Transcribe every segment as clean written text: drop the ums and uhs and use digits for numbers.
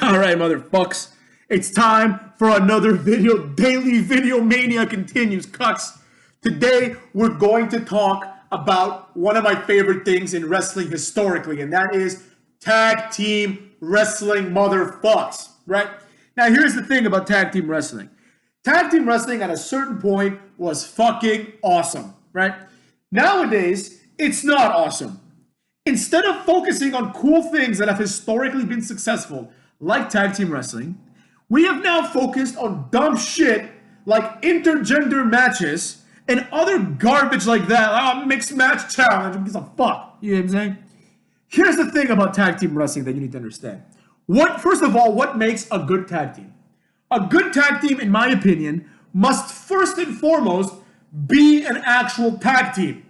All right, motherfucks. It's time for another video. Daily Video Mania continues, cucks. Today, we're going to talk about one of my favorite things in wrestling historically, and that is tag team wrestling, motherfucks, right? Now, here's the thing about tag team wrestling. Tag team wrestling at a certain point was fucking awesome, right? Nowadays, it's not awesome. Instead of focusing on cool things that have historically been successful, like tag team wrestling, we have now focused on dumb shit like intergender matches and other garbage like that. Mixed match challenge. Who gives a fuck? You know what I'm saying? Here's the thing about tag team wrestling that you need to understand. First of all, what makes a good tag team? A good tag team, in my opinion, must first and foremost be an actual tag team.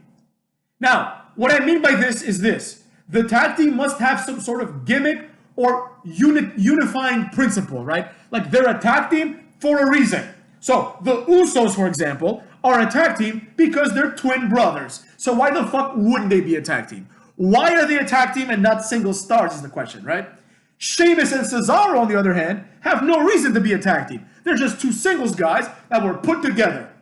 Now, what I mean by this is this. The tag team must have some sort of gimmick or unifying principle, right? Like they're a tag team for a reason. So the Usos, for example, are a tag team because they're twin brothers. So why the fuck wouldn't they be a tag team? Why are they a tag team and not single stars is the question, right? Sheamus and Cesaro, on the other hand, have no reason to be a tag team. They're just two singles guys that were put together.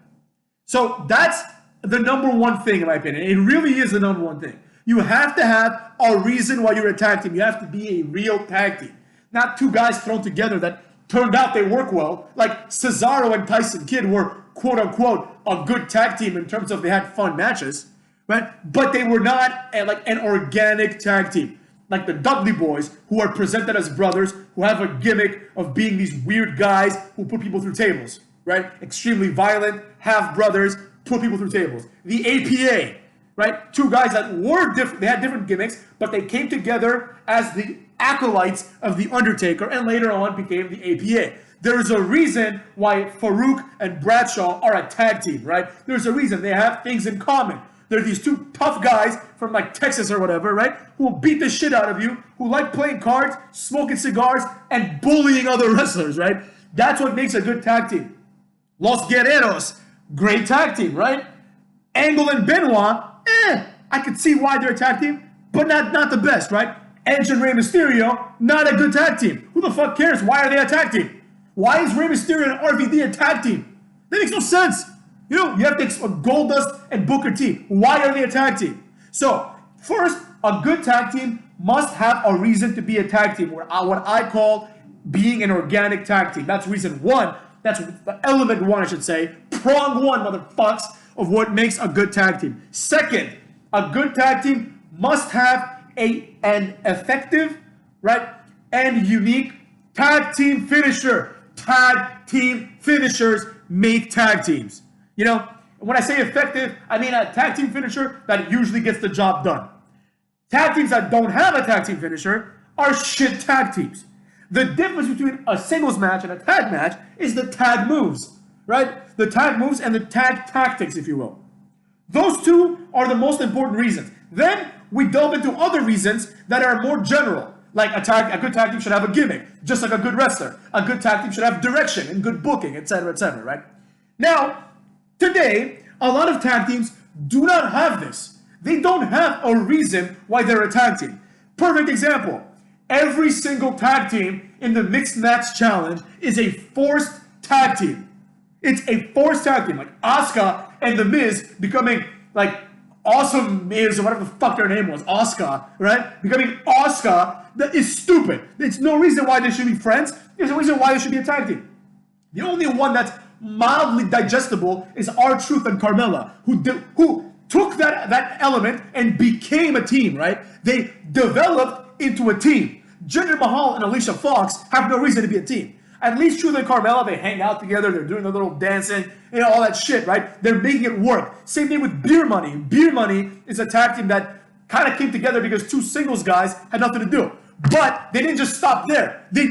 So that's the number one thing, in my opinion. It really is the number one thing. You have to have a reason why you're a tag team. You have to be a real tag team. Not two guys thrown together that turned out they work well. Like Cesaro and Tyson Kidd were, quote unquote, a good tag team in terms of they had fun matches, right? But they were not like an organic tag team. Like the Dudley Boys, who are presented as brothers, who have a gimmick of being these weird guys who put people through tables, right? Extremely violent, half brothers, put people through tables. The APA, right? Two guys that were different, they had different gimmicks, but they came together as the acolytes of The Undertaker and later on became the APA. There's a reason why Farouk and Bradshaw are a tag team, right? There's a reason. They have things in common. They're these two tough guys from like Texas or whatever, right? Who will beat the shit out of you, who like playing cards, smoking cigars, and bullying other wrestlers, right? That's what makes a good tag team. Los Guerreros, great tag team, right? Angle and Benoit, I could see why they're a tag team, but not the best, right? Edge and Rey Mysterio, not a good tag team. Who the fuck cares? Why are they a tag team? Why is Rey Mysterio and RVD a tag team? That makes no sense. You know, you have to Goldust and Booker T. Why are they a tag team? So, first, a good tag team must have a reason to be a tag team, what I call being an organic tag team. That's reason one. That's element one, I should say. Prong one, motherfucks, of what makes a good tag team. Second, a good tag team must have an effective, right, and unique tag team finisher. Tag team finishers make tag teams. You know, when I say effective, I mean a tag team finisher that usually gets the job done. Tag teams that don't have a tag team finisher are shit tag teams. The difference between a singles match and a tag match is the tag moves, right? The tag moves and the tag tactics, if you will. Those two are the most important reasons. Then we delve into other reasons that are more general. Like a good tag team should have a gimmick, just like a good wrestler. A good tag team should have direction and good booking, etc., right? Now, today, a lot of tag teams do not have this. They don't have a reason why they're a tag team. Perfect example. Every single tag team in the Mixed Match Challenge is a forced tag team. It's a forced tag team. Like Asuka and The Miz becoming like Awesome Miz or whatever the fuck their name was. Asuka, right? Becoming Asuka. That is stupid. There's no reason why they should be friends. There's a reason why they should be a tag team. The only one that's mildly digestible is R-Truth and Carmella, who took that element and became a team, right? They developed into a team. Jinder Mahal and Alicia Fox have no reason to be a team. At least Truth and Carmella, they hang out together, they're doing their little dancing, you know, all that shit, right? They're making it work. Same thing with Beer Money. Beer Money is a tag team that kind of came together because two singles guys had nothing to do. But they didn't just stop there. They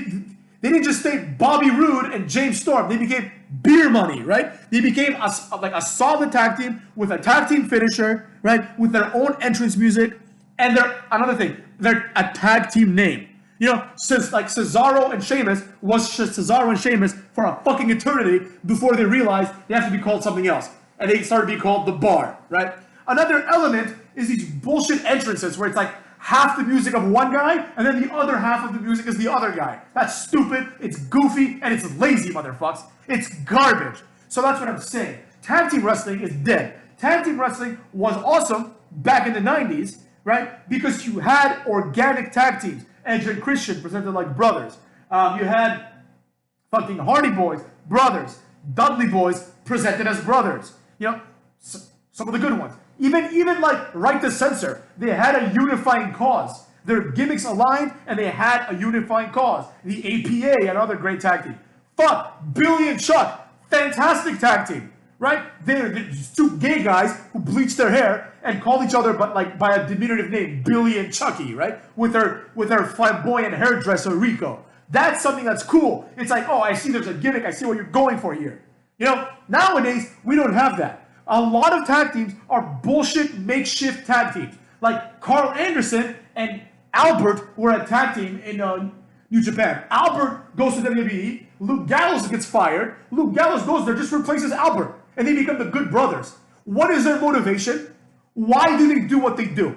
didn't just stay Bobby Roode and James Storm. They became Beer Money, right? They became a solid tag team with a tag team finisher, right? With their own entrance music. And they're a tag team name. You know, since like Cesaro and Sheamus was Cesaro and Sheamus for a fucking eternity before they realized they have to be called something else. And they started being called The Bar, right? Another element is these bullshit entrances where it's like half the music of one guy, and then the other half of the music is the other guy. That's stupid, it's goofy, and it's lazy, motherfucks. It's garbage. So that's what I'm saying. Tag team wrestling is dead. Tag team wrestling was awesome back in the 90s, right? Because you had organic tag teams. Edge and Christian presented like brothers. You had fucking Hardy Boys, brothers. Dudley Boys presented as brothers. You know, some of the good ones. Even like Right to Censor, they had a unifying cause. Their gimmicks aligned, and they had a unifying cause. The APA, another great tag team. Fuck, Billy and Chuck, fantastic tag team, right? They're two gay guys who bleached their hair and called each other, but like by a diminutive name, Billy and Chucky, right? With their flamboyant hairdresser Rico. That's something that's cool. It's like, oh, I see there's a gimmick. I see what you're going for here. You know, nowadays we don't have that. A lot of tag teams are bullshit makeshift tag teams. Like Carl Anderson and Albert were a tag team in New Japan. Albert goes to WWE. Luke Gallows gets fired. Luke Gallows goes there, just replaces Albert. And they become the Good Brothers. What is their motivation? Why do they do what they do?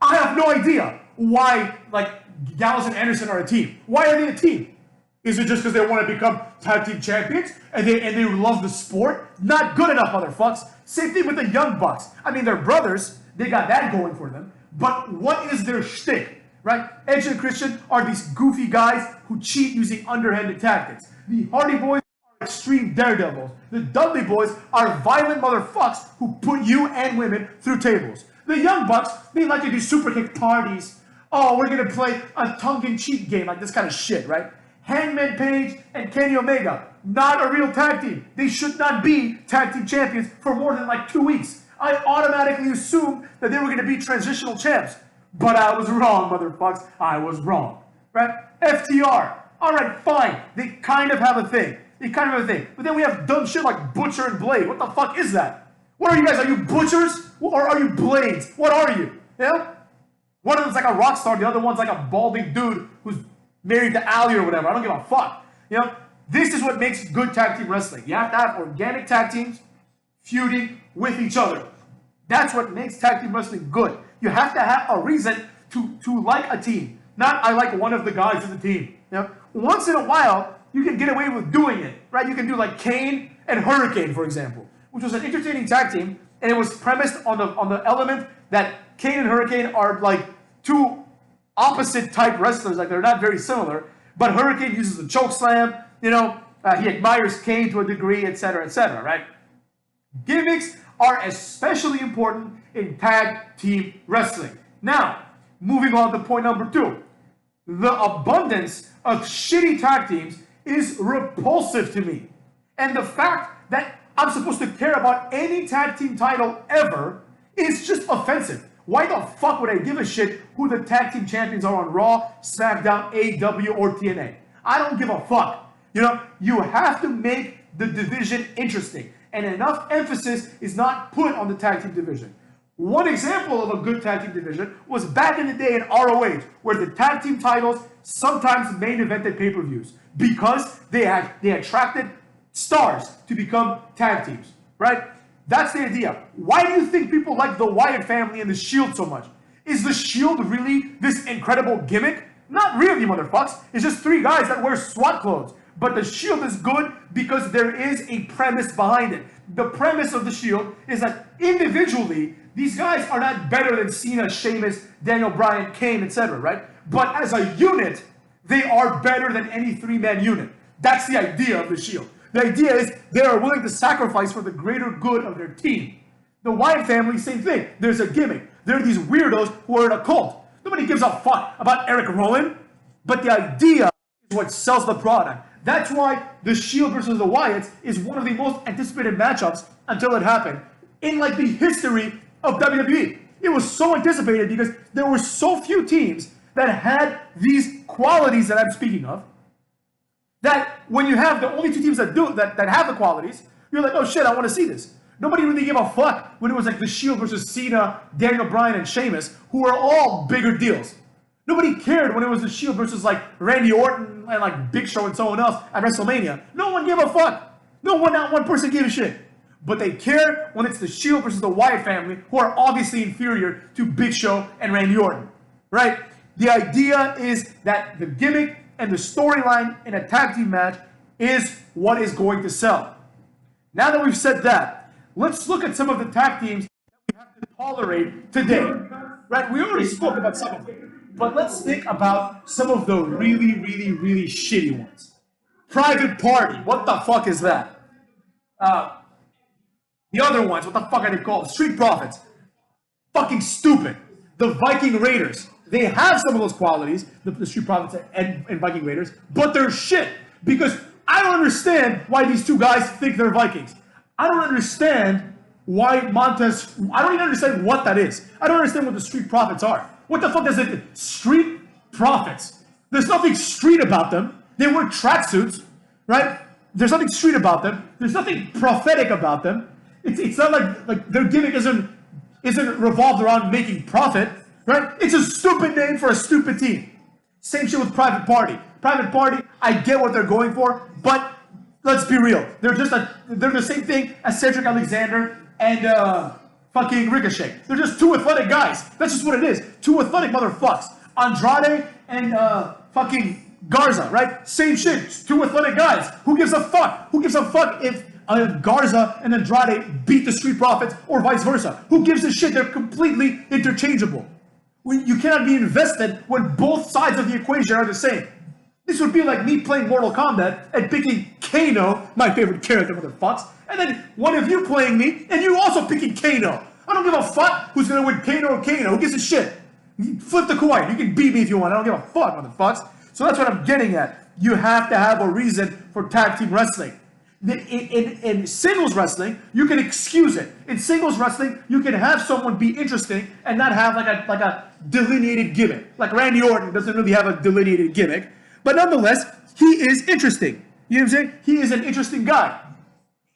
I have no idea why, like, Gallows and Anderson are a team. Why are they a team? Is it just because they want to become tag team champions and they love the sport? Not good enough, motherfucks. Same thing with the Young Bucks. I mean, they're brothers. They got that going for them. But what is their shtick, right? Edge and Christian are these goofy guys who cheat using underhanded tactics. The Hardy Boys are extreme daredevils. The Dudley Boys are violent motherfucks who put you and women through tables. The Young Bucks, they like to do super kick parties. Oh, we're going to play a tongue-in-cheek game, like this kind of shit, right? Hangman Page and Kenny Omega, not a real tag team. They should not be tag team champions for more than like 2 weeks. I automatically assumed that they were going to be transitional champs. But I was wrong, motherfucks. I was wrong. Right? FTR. All right, fine. They kind of have a thing. But then we have dumb shit like Butcher and Blade. What the fuck is that? What are you guys? Are you butchers? Or are you blades? What are you? Yeah? One of them's like a rock star. The other one's like a balding dude who's married to Allie or whatever. I don't give a fuck. You know, this is what makes good tag team wrestling. You have to have organic tag teams feuding with each other. That's what makes tag team wrestling good. You have to have a reason to like a team. Not I like one of the guys in the team. You know, once in a while, you can get away with doing it, right? You can do like Kane and Hurricane, for example, which was an entertaining tag team, and it was premised on the element that Kane and Hurricane are like two opposite type wrestlers, like they're not very similar, but Hurricane uses a choke slam, you know, he admires Kane to a degree, etc., right? Gimmicks are especially important in tag team wrestling. Now, moving on to point number 2. The abundance of shitty tag teams is repulsive to me. And the fact that I'm supposed to care about any tag team title ever is just offensive. Why the fuck would I give a shit who the tag team champions are on Raw, SmackDown, AEW, or TNA? I don't give a fuck. You know, you have to make the division interesting. And enough emphasis is not put on the tag team division. One example of a good tag team division was back in the day in ROH, where the tag team titles sometimes main evented pay-per-views because they attracted stars to become tag teams, right? That's the idea. Why do you think people like the Wyatt family and the Shield so much? Is the Shield really this incredible gimmick? Not really, motherfucks. It's just 3 guys that wear SWAT clothes. But the Shield is good because there is a premise behind it. The premise of the Shield is that individually, these guys are not better than Cena, Sheamus, Daniel Bryan, Kane, etc., right? But as a unit, they are better than any 3-man unit. That's the idea of the Shield. The idea is they are willing to sacrifice for the greater good of their team. The Wyatt family, same thing. There's a gimmick. There are these weirdos who are in a cult. Nobody gives a fuck about Eric Rowan, but the idea is what sells the product. That's why the Shield versus the Wyatts is one of the most anticipated matchups until it happened in like the history of WWE. It was so anticipated because there were so few teams that had these qualities that I'm speaking of, that when you have the only 2 teams that have the qualities, you're like, oh shit, I want to see this. Nobody really gave a fuck when it was like the Shield versus Cena, Daniel Bryan, and Sheamus, who are all bigger deals. Nobody cared when it was the Shield versus like Randy Orton and like Big Show and someone else at WrestleMania. No one gave a fuck. Not one person gave a shit. But they care when it's the Shield versus the Wyatt family, who are obviously inferior to Big Show and Randy Orton. right? The idea is that the gimmick and the storyline in a tag team match is what is going to sell. Now that we've said that, let's look at some of the tag teams that we have to tolerate today. Right? We already spoke about some of them, but let's think about some of the really, really, really shitty ones. Private Party, what the fuck is that? The other ones, what the fuck are they called? Street Profits, fucking stupid. The Viking Raiders, they have some of those qualities, the Street Profits and Viking Raiders, but they're shit because I don't understand why these two guys think they're Vikings. I don't understand why Montez, I don't even understand what that is. I don't understand what the Street Profits are. What the fuck is it? Street Profits. There's nothing street about them. They wear tracksuits, right? There's nothing street about them. There's nothing prophetic about them. It's not like their gimmick isn't revolved around making profit, right? It's a stupid name for a stupid team. Same shit with Private Party. Private Party, I get what they're going for, but let's be real. They're the same thing as Cedric Alexander and fucking Ricochet. They're just two athletic guys. That's just what it is. Two athletic motherfucks. Andrade and fucking Garza, right? Same shit. Two athletic guys. Who gives a fuck? Who gives a fuck if Garza and Andrade beat the Street Profits or vice versa? Who gives a shit? They're completely interchangeable. You cannot be invested when both sides of the equation are the same. This would be like me playing Mortal Kombat and picking Kano, my favorite character, motherfucks, and then one of you playing me and you also picking Kano. I don't give a fuck who's gonna win, Kano or Kano. Who gives a shit? Flip the coin. You can beat me if you want. I don't give a fuck, motherfucks. So that's what I'm getting at. You have to have a reason for tag team wrestling. In singles wrestling, you can excuse it. In singles wrestling, you can have someone be interesting and not have like a delineated gimmick. Like Randy Orton doesn't really have a delineated gimmick, but nonetheless, he is interesting. You know what I'm saying? He is an interesting guy.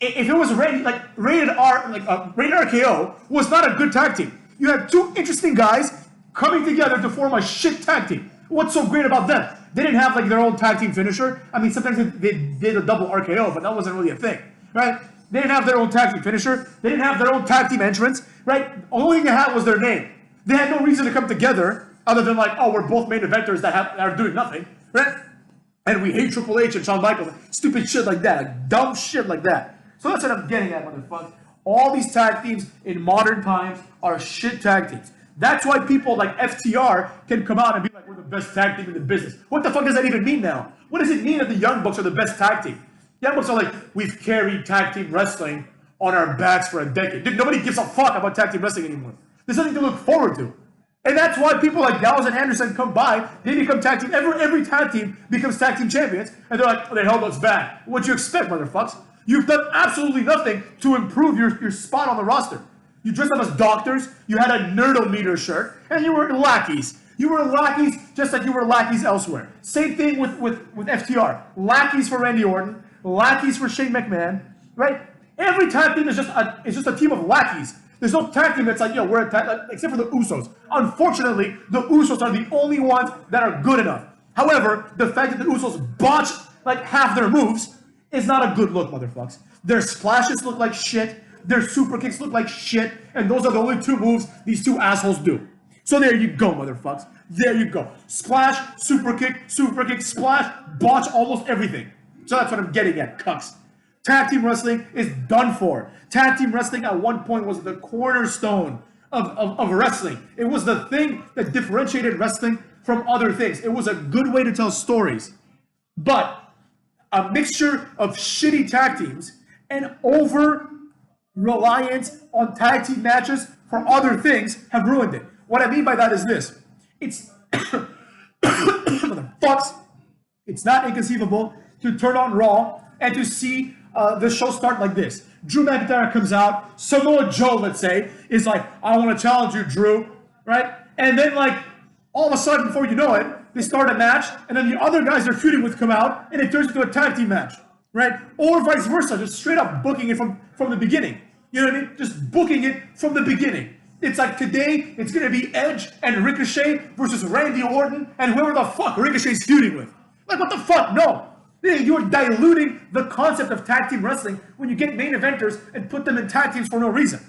If it was Randy, like Rated RKO was not a good tag team. You had two interesting guys coming together to form a shit tag team. What's so great about them? They didn't have like their own tag team finisher. I mean, sometimes they did a double RKO, but that wasn't really a thing, right? They didn't have their own tag team finisher. They didn't have their own tag team entrance, right? The only thing they had was their name. They had no reason to come together other than like, oh, we're both main eventers that are doing nothing, right? And we hate Triple H and Shawn Michaels, stupid shit like that, like dumb shit like that. So that's what I'm getting at, motherfucker. All these tag teams in modern times are shit tag teams. That's why people like FTR can come out and be like, we're the best tag team in the business. What the fuck does that even mean now? What does it mean that the Young Bucks are the best tag team? Young Bucks are like, we've carried tag team wrestling on our backs for a decade. Dude, nobody gives a fuck about tag team wrestling anymore. There's nothing to look forward to. And that's why people like Gallows and Anderson come by, they become tag team, every tag team becomes tag team champions, and they're like, oh, they held us back. What you expect, motherfucks? You've done absolutely nothing to improve your spot on the roster. You dressed up as doctors, you had a Nerdometer shirt, and you were lackeys. You were lackeys just like you were lackeys elsewhere. Same thing with FTR. Lackeys for Randy Orton, lackeys for Shane McMahon, right? Every tag team is just a team of lackeys. There's no tag team that's like, yo, we're a tag, except for the Usos. Unfortunately, the Usos are the only ones that are good enough. However, the fact that the Usos botch like half their moves is not a good look, motherfucks. Their splashes look like shit. Their super kicks look like shit, and those are the only two moves these two assholes do. So there you go, motherfucks. There you go. Splash, super kick, splash, botch almost everything. So that's what I'm getting at, cucks. Tag team wrestling is done for. Tag team wrestling at one point was the cornerstone of wrestling. It was the thing that differentiated wrestling from other things. It was a good way to tell stories. But a mixture of shitty tag teams and over-reliance on tag team matches for other things have ruined it. What I mean by that is this. It's motherfucks. It's not inconceivable to turn on Raw and to see the show start like this. Drew McIntyre comes out. Samoa Joe, let's say, is like, I want to challenge you, Drew, right? And then, like, all of a sudden, before you know it, they start a match, and then the other guys they're feuding with come out, and it turns into a tag team match, right? Or vice versa, just straight up booking it from the beginning. You know what I mean? Just booking it from the beginning. It's like today, it's going to be Edge and Ricochet versus Randy Orton and whoever the fuck Ricochet's feuding with. Like, what the fuck? No. You're diluting the concept of tag team wrestling when you get main eventers and put them in tag teams for no reason.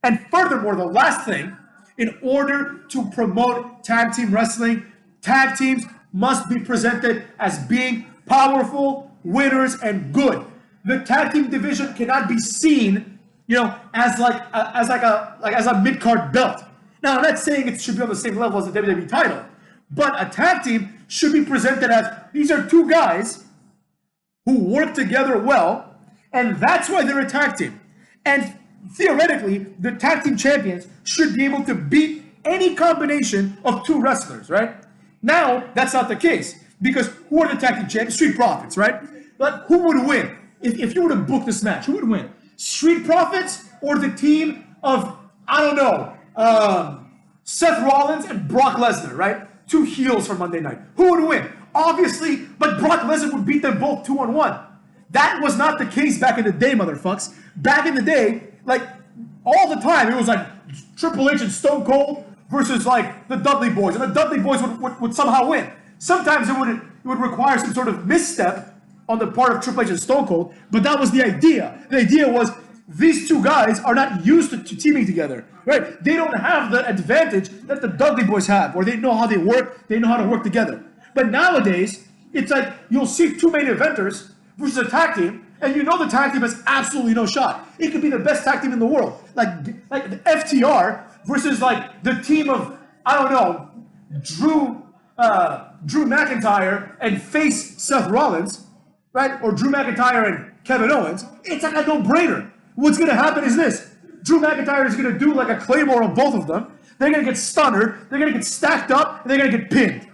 And furthermore, the last thing In order to promote tag team wrestling, tag teams must be presented as being powerful, winners, and good. The tag team division cannot be seen, as a mid-card belt. Now, I'm not saying it should be on the same level as the WWE title, but a tag team should be presented as these are two guys who work together well, and that's why they're a tag team. And theoretically, the tag team champions should be able to beat any combination of two wrestlers, right? Now, that's not the case, because who are the tag team champions? Street Profits, right? But who would win? If you were to book this match, who would win? Street Profits or the team of, Seth Rollins and Brock Lesnar, right? Two heels for Monday night. Who would win? Obviously, but Brock Lesnar would beat them both 2-on-1. That was not the case back in the day, motherfucks. Back in the day, all the time, it was like Triple H and Stone Cold versus the Dudley Boys, and the Dudley Boys would somehow win. Sometimes it would require some sort of misstep on the part of Triple H and Stone Cold, but that was the idea. The idea was these two guys are not used to teaming together, right? They don't have the advantage that the Dudley Boys have, where they know how they work, they know how to work together. But nowadays, it's like you'll see two main eventers versus a tag team, and the tag team has absolutely no shot. It could be the best tag team in the world, like the FTR versus the team of Drew McIntyre and face Seth Rollins, right? Or Drew McIntyre and Kevin Owens. It's like a no-brainer. What's going to happen is this. Drew McIntyre is going to do a claymore on both of them. They're going to get stunned. They're going to get stacked up. And they're going to get pinned.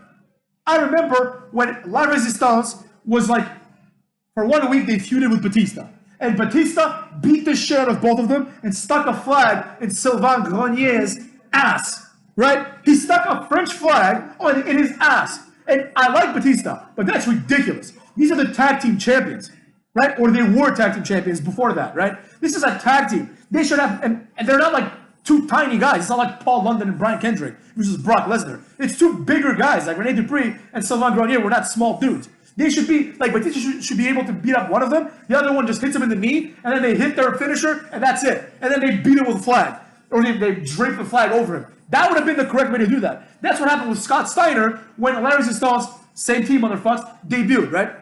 I remember when La Resistance was for 1 week they feuded with Batista. And Batista beat the shit out of both of them and stuck a flag in Sylvain Grenier's ass. Right? He stuck a French flag in his ass. And I like Batista, but that's ridiculous. These are the tag team champions. Right? Or they were tag team champions before that, right? This is a tag team. They should have, and they're not two tiny guys. It's not like Paul London and Brian Kendrick versus Brock Lesnar. It's two bigger guys, like Rene Dupree and Sylvain Grenier were not small dudes. They should be, Batista should be able to beat up one of them. The other one just hits him in the knee, and then they hit their finisher, and that's it. And then they beat him with a flag. Or they drape the flag over him. That would have been the correct way to do that. That's what happened with Scott Steiner when La Resistance, same team, motherfuckers, debuted, right?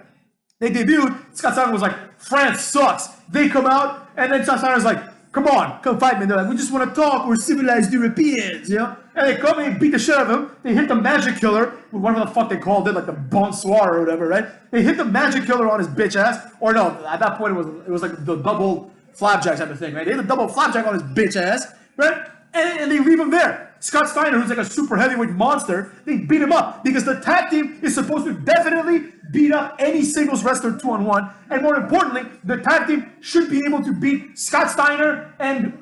They debuted, Scott Steiner was like, France sucks. They come out, and then Scott Steiner's like, come on, come fight me. And they're like, we just want to talk, we're civilized Europeans, And they come and they beat the shit out of him. They hit the Magic Killer, whatever the fuck they called it, the Bonsoir or whatever, right? They hit the Magic Killer on his bitch ass. Or no, at that point it was like the double flapjack type of thing, right? They hit the double flapjack on his bitch ass, right? And they leave him there. Scott Steiner, who's like a super heavyweight monster, they beat him up because the tag team is supposed to definitely beat up any singles wrestler 2-on-1. And more importantly, the tag team should be able to beat Scott Steiner and,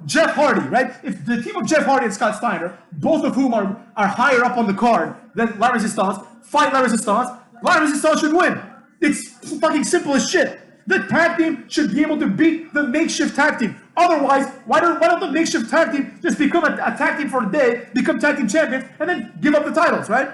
Jeff Hardy, right? If the team of Jeff Hardy and Scott Steiner, both of whom are higher up on the card than La Resistance, fight La Resistance should win. It's fucking simple as shit. The tag team should be able to beat the makeshift tag team. Otherwise, why don't the makeshift tag team just become a tag team for a day, become tag team champions, and then give up the titles, right?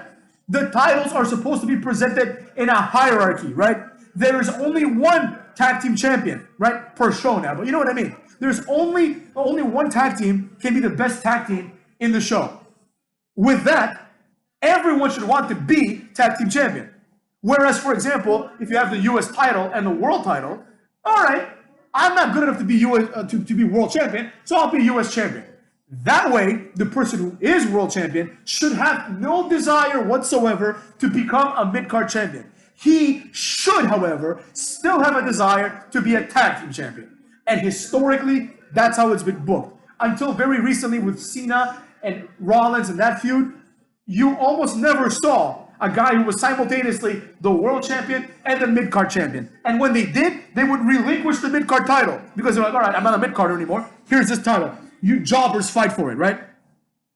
The titles are supposed to be presented in a hierarchy, right? There is only one tag team champion, right, per show now, but you know what I mean. There's only one tag team can be the best tag team in the show. With that, everyone should want to be tag team champion. Whereas, for example, if you have the U.S. title and the world title, all right, I'm not good enough to be to be world champion, so I'll be U.S. champion. That way, the person who is world champion should have no desire whatsoever to become a mid-card champion. He should, however, still have a desire to be a tag team champion. And historically, that's how it's been booked. Until very recently with Cena and Rollins and that feud, you almost never saw a guy who was simultaneously the world champion and the mid-card champion. And when they did, they would relinquish the mid-card title. Because they're like, all right, I'm not a mid-carder anymore. Here's this title. You jobbers fight for it, right?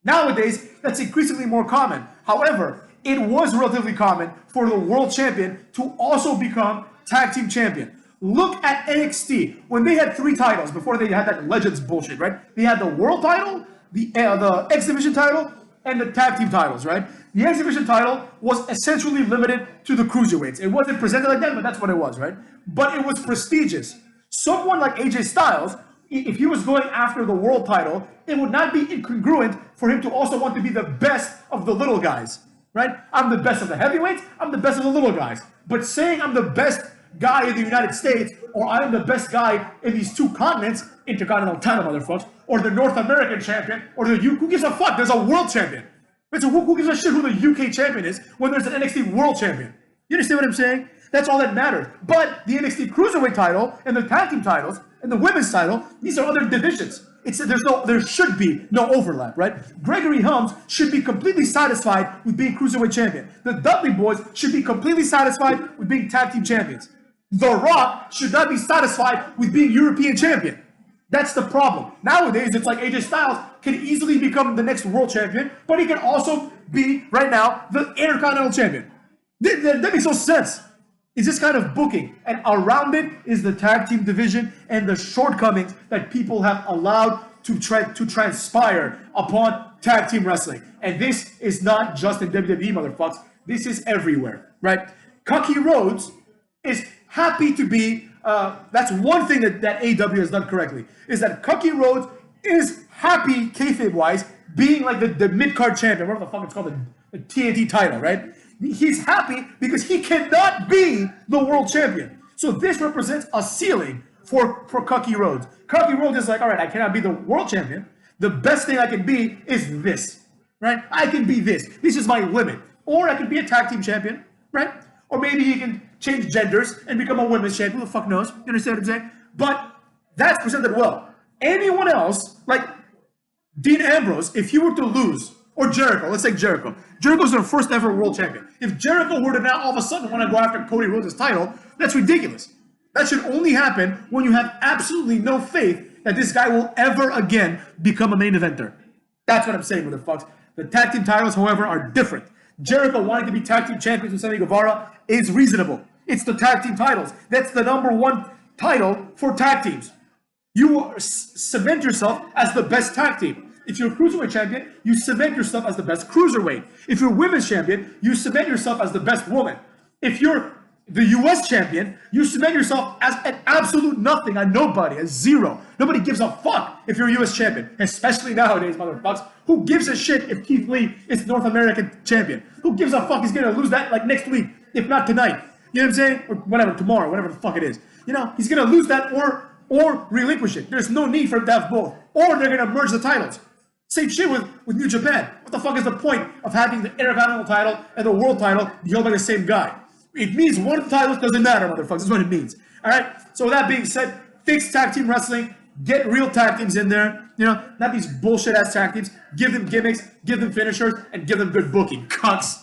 Nowadays, that's increasingly more common. However, it was relatively common for the world champion to also become tag team champion. Look at NXT. When they had 3 titles before they had that Legends bullshit, right? They had the world title, the X Division title, and the tag team titles, right? The X Division title was essentially limited to the cruiserweights. It wasn't presented like that, but that's what it was, right? But it was prestigious. Someone like AJ Styles if he was going after the world title, it would not be incongruent for him to also want to be the best of the little guys, right? I'm the best of the heavyweights, I'm the best of the little guys. But saying I'm the best guy in the United States, or I'm the best guy in these two continents, intercontinental title, motherfuckers, or the North American champion, or the who gives a fuck? There's a world champion. Right? So who gives a shit who the UK champion is when there's an NXT world champion? You understand what I'm saying? That's all that matters. But the NXT Cruiserweight title and the tag team titles and the women's title, these are other divisions. There should be no overlap, right? Gregory Helms should be completely satisfied with being Cruiserweight champion. The Dudley Boys should be completely satisfied with being tag team champions. The Rock should not be satisfied with being European champion. That's the problem. Nowadays, it's like AJ Styles can easily become the next world champion, but he can also be, right now, the Intercontinental champion. That makes no sense. It's this kind of booking. And around it is the tag team division and the shortcomings that people have allowed to transpire upon tag team wrestling. And this is not just in WWE, motherfuckers. This is everywhere, right? Cookie Rhodes is happy to be, that's one thing that AEW has done correctly, is that Cookie Rhodes is happy, kayfabe-wise, being like the mid-card champion, whatever the fuck it's called, the TNT title, right? He's happy because he cannot be the world champion. So this represents a ceiling for Cookie Rhodes. Cookie Rhodes is like, all right, I cannot be the world champion. The best thing I can be is this, right? I can be this. This is my limit. Or I can be a tag team champion, right? Or maybe he can change genders and become a women's champion. Who the fuck knows? You understand what I'm saying? But that's presented well. Anyone else, like Dean Ambrose, if he were to lose, or Jericho, let's take Jericho. Jericho's their first ever world champion. If Jericho were to now all of a sudden want to go after Cody Rhodes' title, that's ridiculous. That should only happen when you have absolutely no faith that this guy will ever again become a main eventer. That's what I'm saying, motherfuckers. The tag team titles, however, are different. Jericho wanting to be tag team champions with Sammy Guevara is reasonable. It's the tag team titles. That's the #1 title for tag teams. You cement yourself as the best tag team. If you're a cruiserweight champion, you cement yourself as the best cruiserweight. If you're a women's champion, you cement yourself as the best woman. If you're the US champion, you cement yourself as an absolute nothing, a nobody, a zero. Nobody gives a fuck if you're a US champion, especially nowadays, motherfuckers. Who gives a shit if Keith Lee is North American champion? Who gives a fuck? He's gonna lose that like next week, if not tonight. You know what I'm saying? Or whatever, tomorrow, whatever the fuck it is. You know, he's gonna lose that or relinquish it. There's no need for him to have both. Or they're gonna merge the titles. Same shit with New Japan. What the fuck is the point of having the Intercontinental title and the World title be held by the same guy? It means one of the titles doesn't matter, motherfuckers. That's what it means. All right? So with that being said, fix tag team wrestling. Get real tag teams in there. You know, not these bullshit-ass tag teams. Give them gimmicks, give them finishers, and give them good booking. Cucks.